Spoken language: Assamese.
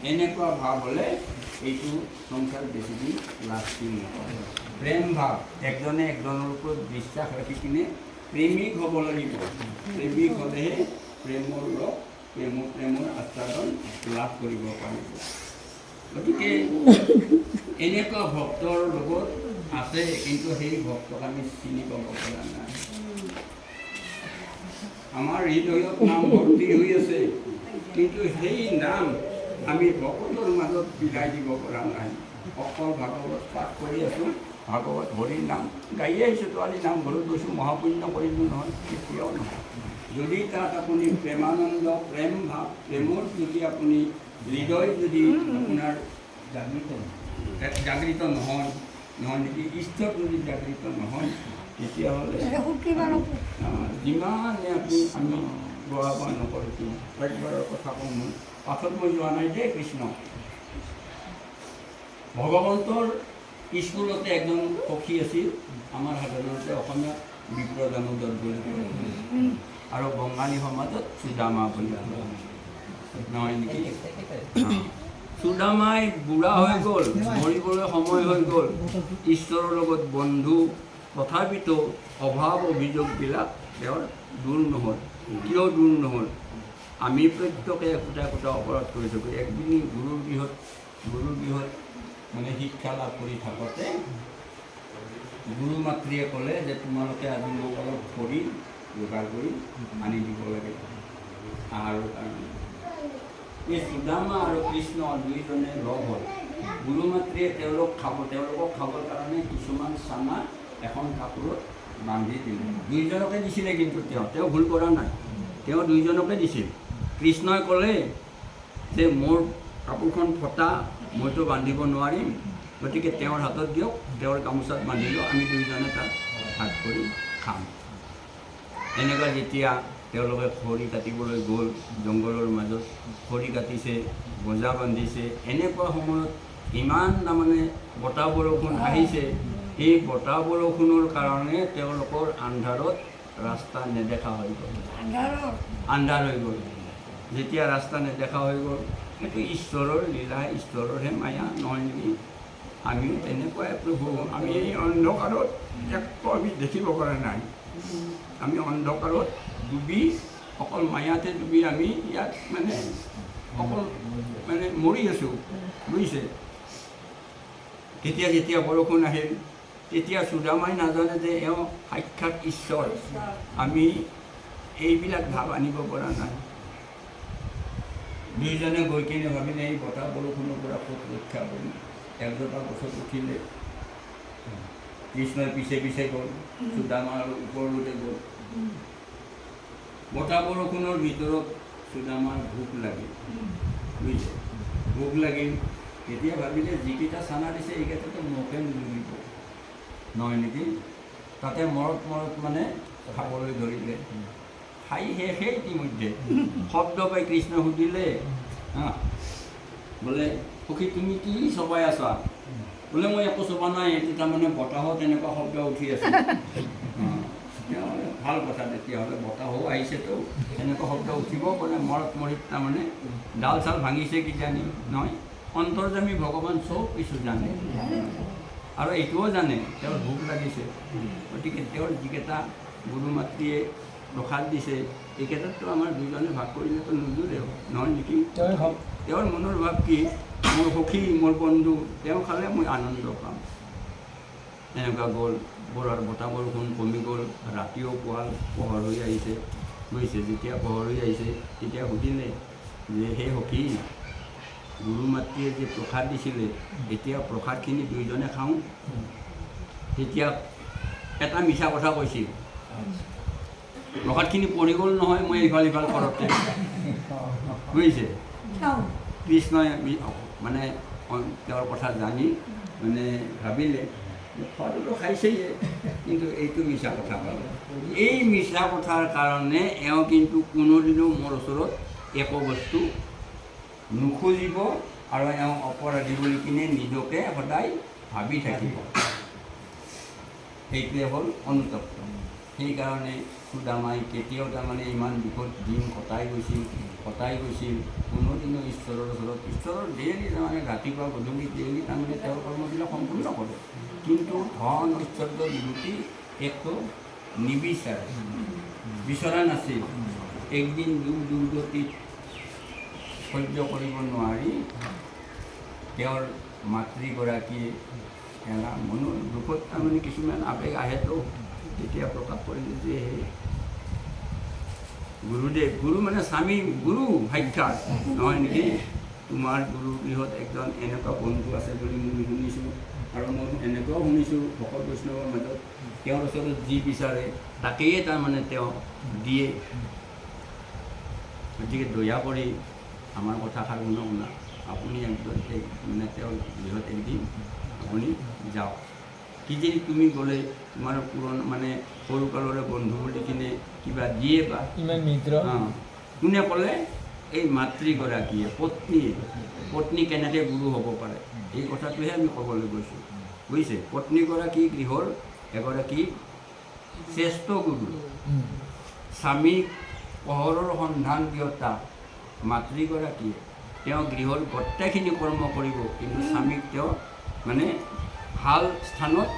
এনেকুৱা ভাৱ হ'লে এইটো সংসাৰ বেছিদিন লাষ্টিং নকৰে। প্ৰেম ভাৱ একজনে একজনৰ ওপৰত বিশ্বাস ৰাখি কিনে প্ৰেমিক হ'ব লাগিব। প্ৰেমিক হ'লেহে প্ৰেমৰ লগ প্ৰেমৰ আস্বাদন লাভ কৰিব পাৰিব। গতিকে এনেকুৱা ভক্তৰ লগত আছে, কিন্তু সেই ভক্তক আমি চিনি পাব পৰা নাই। আমাৰ হৃদয়ত নাম ভৰ্তি হৈ আছে, কিন্তু সেই নাম আমি ভকতৰ মাজত বিলাই দিব পৰা নাই। অকল ভাগৱত পাঠ কৰি আছোঁ, ভাগৱত হৰিৰ নাম গাইয়ে আহিছোঁ, তোৱালি নামঘৰত গৈছোঁ, মহাপুণ্য কৰিলোঁ নহয়, কেতিয়াও নহয়। যদি তাত আপুনি প্ৰেমানন্দ প্ৰেম ভাৱ প্ৰেমৰ যদি আপুনি হৃদয় যদি আপোনাৰ জাগৃত নহয় নেকি, ঈশ্বৰ যদি জাগৃত নহয়, তেতিয়াহ'লে যিমানে আমি গোৱা বা নকৰোঁ কিয়, একবাৰৰ কথা কওঁ মই, পাছত মই যোৱা নাই যে কৃষ্ণ ভগৱন্তৰ স্কুলতে এজন সখী আছিল, আমাৰ সাধাৰণতে অসমীয়া বিপ্ৰ দামোদৰ বুলি কয়, আৰু বঙালী সমাজত সুদামা বুলি নহয় নেকি। সুদামাই বুঢ়া হৈ গ'ল, মৰিবলৈ সময় হৈ গ'ল, ঈশ্বৰৰ লগত বন্ধু, তথাপিতো অভাৱ অভিযোগবিলাক তেওঁৰ দূৰ নহ'ল। কিয় দূৰ নহ'ল? আমি প্ৰত্যেকে একোটা একোটা অপৰাধ কৰি থাকোঁ। একদিন গুৰুৰ গৃহত মানে শিক্ষা লাভ কৰি থাকোঁতে গুৰু মাতৃয়ে ক'লে যে তোমালোকে আজি মোক অলপ খৰি যোগাৰ কৰি আনি দিব লাগে আহাৰৰ কাৰণে। এই সুদামা আৰু কৃষ্ণ দুয়োজনে লগ হ'ল। গুৰু মাতৃয়ে তেওঁলোকক খাবৰ কাৰণে কিছুমান চানা এখন কাপোৰত বান্ধি দিলে। দুইজনকে দিছিলে, কিন্তু তেওঁ ভুল কৰা নাই, তেওঁ দুইজনকে দিছিল। কৃষ্ণই ক'লে যে মোৰ কাপোৰখন ফটা, মইতো বান্ধিব নোৱাৰিম, গতিকে তেওঁৰ হাতত দিয়ক, তেওঁৰ গামোচাত বান্ধিলেও আমি দুইজনে তাত ভাগ কৰি খাম। এনেকুৱা যেতিয়া তেওঁলোকে খৰি কাটিবলৈ গ'ল, জংঘলৰ মাজত খৰি কাটিছে, বজা বান্ধিছে, এনেকুৱা সময়ত ইমান তাৰমানে বতাহ বৰষুণ আহিছে। এই বতাহ বৰষুণৰ কাৰণে তেওঁলোকৰ আন্ধাৰত ৰাস্তা নেদেখা হৈ গ'ল, আন্ধাৰ হৈ গ'ল। যেতিয়া ৰাস্তা নেদেখা হৈ গ'ল, সেইটো ঈশ্বৰৰ লীলা, ঈশ্বৰৰহে মায়া নহয় নেকি। আমিও তেনেকুৱাই প্ৰভু, আমি এই অন্ধকাৰত একো আমি দেখিব পৰা নাই। আমি অন্ধকাৰত ডুবি, অকল মায়াতে ডুবি আমি ইয়াত অকল মৰি আছোঁ, বুজিছে। যেতিয়া বৰষুণ আহিল, তেতিয়া সুদামাই নাজানে যে এওঁ সাক্ষাৎ ঈশ্বৰ। আমি এইবিলাক ভাৱ আনিব পৰা নাই। দুইজনে গৈ কিনে ভাবিলে এই বতাহ বৰষুণৰ পৰা ক'ত ৰক্ষা কৰিম। এজোপা গছত উঠিলে, কৃষ্ণই পিছে পিছে গ'ল, সুদামাৰ ওপৰলৈকে গ'ল। বতাহ বৰষুণৰ ভিতৰত সুদামাৰ ভোক লাগিল, বুজিছে। ভোক লাগিল, তেতিয়া ভাবিলে যিকেইটা চানা দিছে এইকেইটাতো মোকে নুজুৰিব নহয় নেকি। তাতে মৰত খাবলৈ ধৰিলে, খাই শেষে ইতিমধ্যে। শব্দ পাই কৃষ্ণ সুধিলে, বোলে সখী তুমি কি চবাই আছা? বোলে মই একো চবা নাই, এইটো তাৰমানে বতাহত এনেকুৱা শব্দ উঠি আছে। ভাল কথা, তেতিয়াহ'লে বতাহো আহিছেতো, এনেকুৱা শব্দ উঠিব বোলে, মৰিত তাৰমানে ডাল চাল ভাঙিছে কিজানি নহয়। অন্তৰ্যামী ভগৱান চব কিছু জানে, আৰু এইটোও জানে তেওঁৰ ভোক লাগিছে। গতিকে তেওঁৰ যিকেইটা গুৰু মাতৃয়ে প্ৰসাদ দিছে, এইকেইটাততো আমাৰ দুজনে ভাগ কৰিলেতো নুজুৰে নহয় নেকি। তেওঁৰ মনৰ ভাৱ কি, মোৰ সখী, মোৰ বন্ধু, তেওঁ খালে মই আনন্দ পাম। এনেকুৱা গ'ল, বতাহ বৰষুণ কমি গ'ল, ৰাতিও পোহৰ হৈ আহিছে, বুজিছে। যেতিয়া পোহৰ হৈ আহিছে, তেতিয়া সুধিলে যে সেই সখী, গুৰু মাতৃয়ে যে প্ৰসাদ দিছিলে, এতিয়া প্ৰসাদখিনি দুইজনে খাওঁ। তেতিয়া এটা মিছা কথা কৈছিল, প্ৰসাদখিনি পৰি গ'ল নহয়, মই ইফাল সিফাল কৰোঁতে, বুজিছে। কৃষ্ণই তেওঁৰ কথা জানি ভাবিলে খোৱাটোতো খাইছেয়ে, কিন্তু এইটো মিছা কথা পালে। এই মিছা কথাৰ কাৰণে এওঁ কিন্তু কোনোদিনো মোৰ ওচৰত একো বস্তু নুখুজিব, আৰু এওঁ অপৰাধী বুলি কিনে নিজকে সদায় ভাবি থাকিব। সেইটোৱে হ'ল অনুতপ্ত। সেইকাৰণে সুদামাই কেতিয়াও তাৰমানে ইমান দুখত দিন কটাই গৈছিল কোনোদিনো ঈশ্বৰৰ ওচৰত ঈশ্বৰৰ ডেইলি তাৰমানে ৰাতিপুৱা গধূলি ডেইলি তাৰমানে তেওঁৰ কৰ্মবিলাক সম্পূৰ্ণ কৰে, কিন্তু ধন ঐশ্বৰ্য বিভূতি একো বিচৰা নাছিল। একদিন দুৰ্গতিত সহ্য কৰিব নোৱাৰি তেওঁৰ মাতৃগৰাকীয়ে মনৰ দুখত তাৰমানে কিছুমান আৱেগ আহেতো, তেতিয়া প্ৰকাশ কৰিলে যে গুৰুদেৱ, গুৰু মানে স্বামী গুৰু সাক্ষাৎ নহয় নেকি, তোমাৰ গুৰু গৃহত একজন এনেকুৱা বন্ধু আছে বুলি মই শুনিছোঁ, আৰু মই এনেকুৱাও শুনিছোঁ ভকত বৈষ্ণৱৰ মাজত তেওঁৰ ওচৰত যি বিচাৰে তাকেই তাৰমানে তেওঁ দিয়ে। গতিকে দয়া কৰি আমাৰ কথাষাৰ শুনক না, আপুনি একদম মানে তেওঁৰ গৃহত একদিন আপুনি যাওক। কিজানি তুমি গ'লে তোমাৰ মানে সৰুকালৰে বন্ধু বুলি কিনে কিবা দিয়ে বা কোনে ক'লে, এই মাতৃগৰাকীয়ে পত্নী কেনেকৈ গুৰু হ'ব পাৰে, এই কথাটোহে আমি ক'বলৈ গৈছোঁ, বুজিছে। পত্নীগৰাকী গৃহৰ এগৰাকী শ্ৰেষ্ঠ গুৰু, স্বামীক পোহৰৰ সন্ধান দিয়তা মাতৃগৰাকীয়ে তেওঁ গৃহৰ গোটেইখিনি কৰ্ম কৰিব, কিন্তু স্বামীক তেওঁ মানে ভাল স্থানত